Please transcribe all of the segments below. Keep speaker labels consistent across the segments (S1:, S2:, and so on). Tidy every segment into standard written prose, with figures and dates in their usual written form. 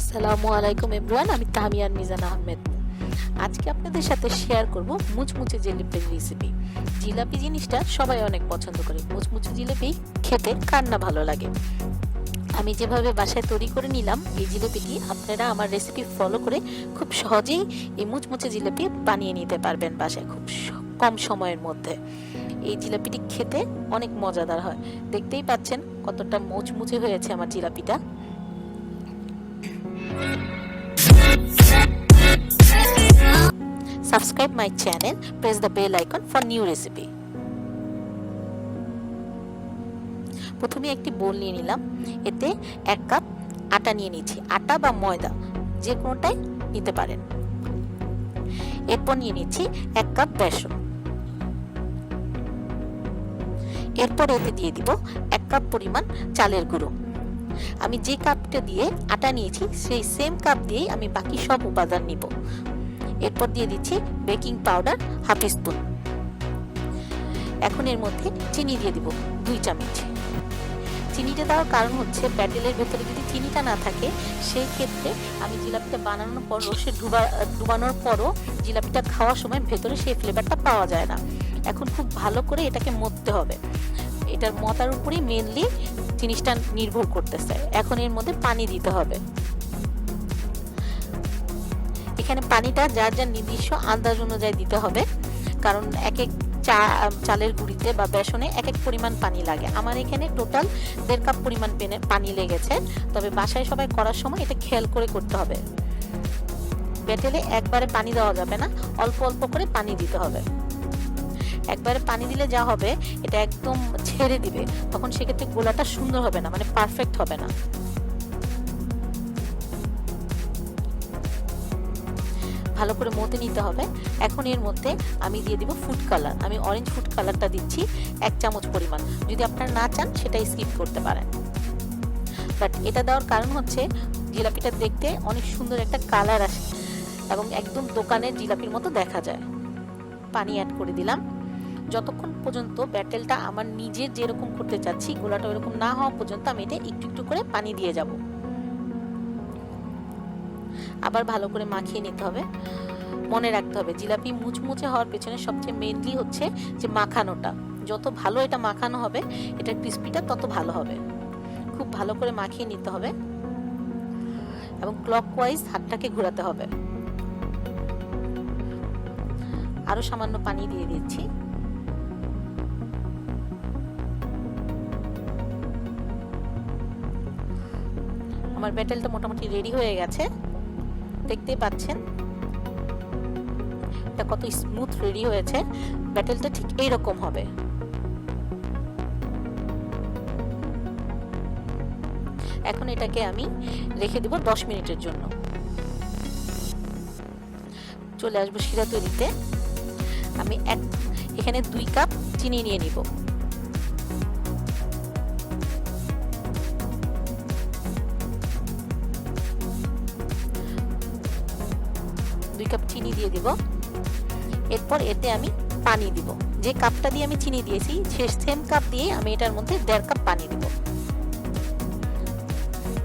S1: আসসালামু আলাইকুম এভরিওয়ান, আমি তাহমিয়ান মিজান আহমেদ। আজকে আপনাদের সাথে শেয়ার করব মুচমুচে জিলিপির রেসিপি। জিলাপি জিনিসটা সবাই অনেক পছন্দ করে। মুচমুচে জিলিপি খেতে কার না ভালো লাগে। আমি যেভাবে বাসায় তৈরি করে নিলাম এই জিলিপিটি, আপনারা আমার রেসিপি ফলো করে খুব সহজেই এই মুচমুচে জিলিপি বানিয়ে নিতে পারবেন বাসায় খুব কম সময়ের মধ্যে। এই জিলাপিটি খেতে অনেক মজাদার হয়। দেখতেই পাচ্ছেন কতটা মুচমুচে হয়েছে আমার জিলাপিটা। Subscribe my channel, press the bell icon for new recipe. প্রথমে একটি বোল নিয়ে নিলাম, এতে 1 কাপ আটা নিয়ে নিচ্ছি। আটা বা ময়দা যে কোনোটাই নিতে পারেন। এরপর নিয়ে নিচ্ছি 1 কাপ বেসন। এরপর এতে দিয়ে দিব 1 কাপ পরিমাণ চালের গুঁড়ো। আমি যে কাপটা দিয়ে আটা নিয়েছি সেই সেম কাপ দিয়েই আমি বাকি সব উপাদান নিব। এরপর দিয়ে দিচ্ছি বেকিং পাউডার হাফ স্পুন। এখন এর মধ্যে চিনি দিয়ে দিব 2 চামচ। চিনিটা দেওয়ার কারণ হচ্ছে ব্যাটেলের ভেতরে যদি চিনিটা না থাকে সেই ক্ষেত্রে আমি জিলাপিটা বানানোর পর রসে ডুবানোর পরও জিলাপিটা খাওয়ার সময় ভেতরে সেই ফ্লেভারটা পাওয়া যায় না। এখন খুব ভালো করে এটাকে মথতে হবে। এটার মতার উপরেই মেনলি জিনিসটা নির্ভর করতেছে। এখন এর মধ্যে পানি দিতে হবে। এখানে পানিটা যার যার নির্দিষ্ট আন্দাজ অনুযায়ী দিতে হবে, কারণ এক এক চালের গুঁড়িতে বা বেসনে এক এক পরিমাণ পানি লাগে। আমার এখানে টোটাল 1.5 কাপ পরিমাণ পানি লেগেছে। তবে বাসায় সবাই করার সময় এটা খেয়াল করে করতে হবে। ব্যাটেলে একবারে পানি দেওয়া যাবে না, অল্প অল্প করে পানি দিতে হবে। একবারে পানি দিলে যা হবে এটা একদম ছেড়ে দিবে, তখন সেক্ষেত্রে গোলাটা সুন্দর হবে না, মানে পারফেক্ট হবে না। ভালো করে মতে নিতে হবে। এখন এর মধ্যে আমি দিয়ে দিব ফুড কালার। আমি অরেঞ্জ ফুড কালারটা দিচ্ছি 1 চামচ পরিমাণ। যদি আপনারা না চান সেটা স্কিপ করতে পারেন, বাট এটা দেওয়ার কারণ হচ্ছে জিলাপিটা দেখতে অনেক সুন্দর একটা কালার আসে এবং একদম দোকানের জিলাপির মতো দেখা যায়। পানি অ্যাড করে দিলাম। যতক্ষণ পর্যন্ত ব্যাটেলটা আমার নিজের যেরকম করতে চাচ্ছি গোলাটা ওরকম না হওয়া পর্যন্ত আমি এটা একটু একটু করে পানি দিয়ে যাব। আবার ভালো করে মাখিয়ে নিতে হবে। মনে রাখতে হবে জিলাপি মুচমুচে হওয়ার পেছনে সবচেয়ে মেইনলি হচ্ছে যে মাখানোটা। যত ভালো এটা মাখানো হবে এটা ক্রিস্পিটা তত ভালো হবে। খুব ভালো করে মাখিয়ে নিতে হবে এবং ক্লকওয়াইজ হাতটাকে ঘোরাতে হবে। আরো সামান্য পানি দিয়ে দিচ্ছি। আমার ব্যাটেলটা মোটামুটি রেডি হয়ে গেছে। দেখতেই পাচ্ছেন এটা কত স্মুথ রেডি হয়েছে। ব্যাটেলটা ঠিক এইরকম হবে। এখন এটাকে আমি রেখে দেব 10 মিনিটের জন্য। চলে আসবো শিরা তৈরিতে। আমি এখানে 2 কাপ চিনি নিয়ে নিব। কাপ চিনি দিয়ে দিব। এরপর এতে আমি পানি দিব। যে কাপটা দিয়ে আমি চিনি দিয়েছি সেই সেম কাপ দিয়ে আমি এটার মধ্যে 1.5 কাপ পানি দিব।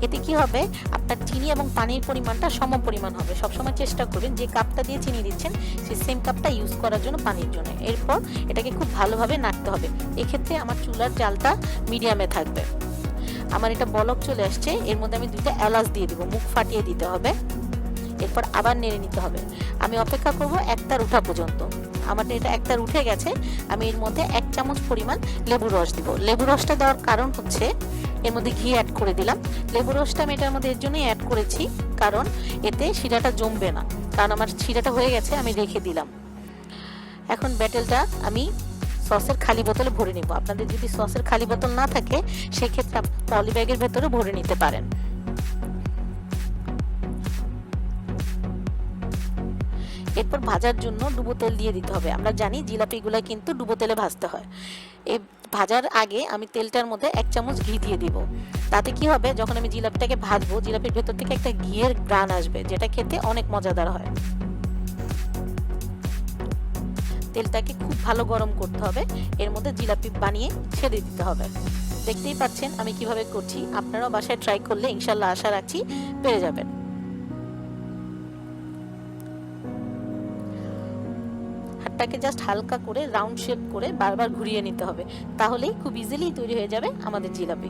S1: এতে কি হবে, আপনার চিনি এবং পানির পরিমাণটা সম পরিমাণ হবে। সবসময় চেষ্টা করবেন যে কাপটা দিয়ে চিনি দিচ্ছেন সেই সেম কাপটা ইউজ করার জন্য পানির জন্য। এরপর এটাকে খুব ভালোভাবে নাড়তে হবে। এক্ষেত্রে আমার চুলার জালটা মিডিয়ামে থাকবে। আমার এটা বলক চলে আসছে। এর মধ্যে আমি 2টা এলাচ দিয়ে দিব। মুখ ফাটিয়ে দিতে হবে। এরপর আবার নেড়ে নিতে হবে। আমি অপেক্ষা করব 1 তার ওঠা পর্যন্ত। আমার এটা 1 তার উঠে গেছে। আমি এর মধ্যে 1 চামচ পরিমাণ লেবু রস দিব। লেবু রসটা দেওয়ার কারণ হচ্ছে এর মধ্যে ঘি অ্যাড করে দিলাম। লেবু রসটা আমি এটার মধ্যে এর জন্যই অ্যাড করেছি কারণ এতে শিরাটা জমবে না, কারণ আমার শিরাটা হয়ে গেছে আমি রেখে দিলাম। এখন ব্যাটেলটা আমি সসের খালি বোতলে ভরে নিব। আপনাদের যদি সসের খালি বোতল না থাকে সেক্ষেত্রে আপনি পলি ব্যাগের ভেতরে ভরে নিতে পারেন। এরপর ভাজার জন্য ডুবো তেল দিয়ে দিতে হবে। আমরা জানি জিলাপিগুলো কিন্তু ডুবো তেলে ভাজতে হয়। এই ভাজার আগে আমি তেলটার মধ্যে 1 চামচ ঘি দিয়ে দিব। তাতে কি হবে, যখন আমি জিলাপিটাকে ভাজবো জিলাপির ভেতর থেকে একটা ঘিয়ের গ্রান আসবে, যেটা খেতে অনেক মজাদার হয়। তেলটাকে খুব ভালো গরম করতে হবে। এর মধ্যে জিলাপি বানিয়ে ছেড়ে দিতে হবে। দেখতেই পাচ্ছেন আমি কিভাবে করছি। আপনারাও বাসায় ট্রাই করলে ইনশাআল্লাহ আশা রাখছি পেরে যাবেন। কাপটাকে জাস্ট হালকা করে রাউন্ড শেপ করে বারবার ঘুরিয়ে নিতে হবে, তাহলেই খুব ইজিলি তৈরি হয়ে যাবে আমাদের জিলাপি।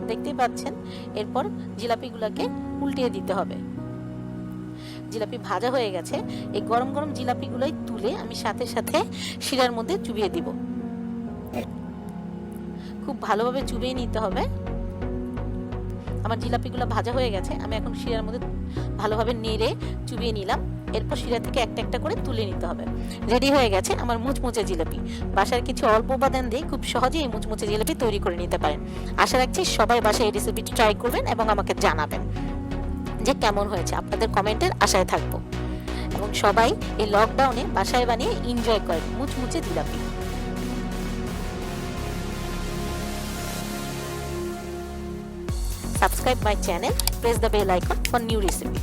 S1: দেখতেই পাচ্ছেন। এরপর জিলাপিগুলোকে উল্টিয়ে দিতে হবে। জিলাপি ভাজা হয়ে গেছে। এই গরম গরম জিলাপিগুলোই তুলে আমি সাথে সাথে শিরার মধ্যে চুবিয়ে দিব। খুব ভালোভাবে চুবিয়ে নিতে হবে। আমার জিলাপিগুলো ভাজা হয়ে গেছে, আমি এখন শিরার মধ্যে ভালোভাবে নেড়ে চুবিয়ে নিলাম। এরপর শিরা থেকে একটা একটা করে তুলে নিতে হবে। রেডি হয়ে গেছে আমার মুচমুচে জিলাপি। বাসার কিছু অল্প উপাদান দিয়ে খুব সহজেই এই মুচমুচে জিলাপি তৈরি করে নিতে পারেন। আশা রাখছি সবাই বাসায় এই রেসিপিটি ট্রাই করবেন এবং আমাকে জানাবেন যে কেমন হয়েছে। আপনাদের কমেন্টের আশায় থাকবো। এবং সবাই এই লকডাউনে বাসায় বানিয়ে এনজয় করেন মুচমুচে jalebi. Subscribe my channel, press the bell icon for new recipe.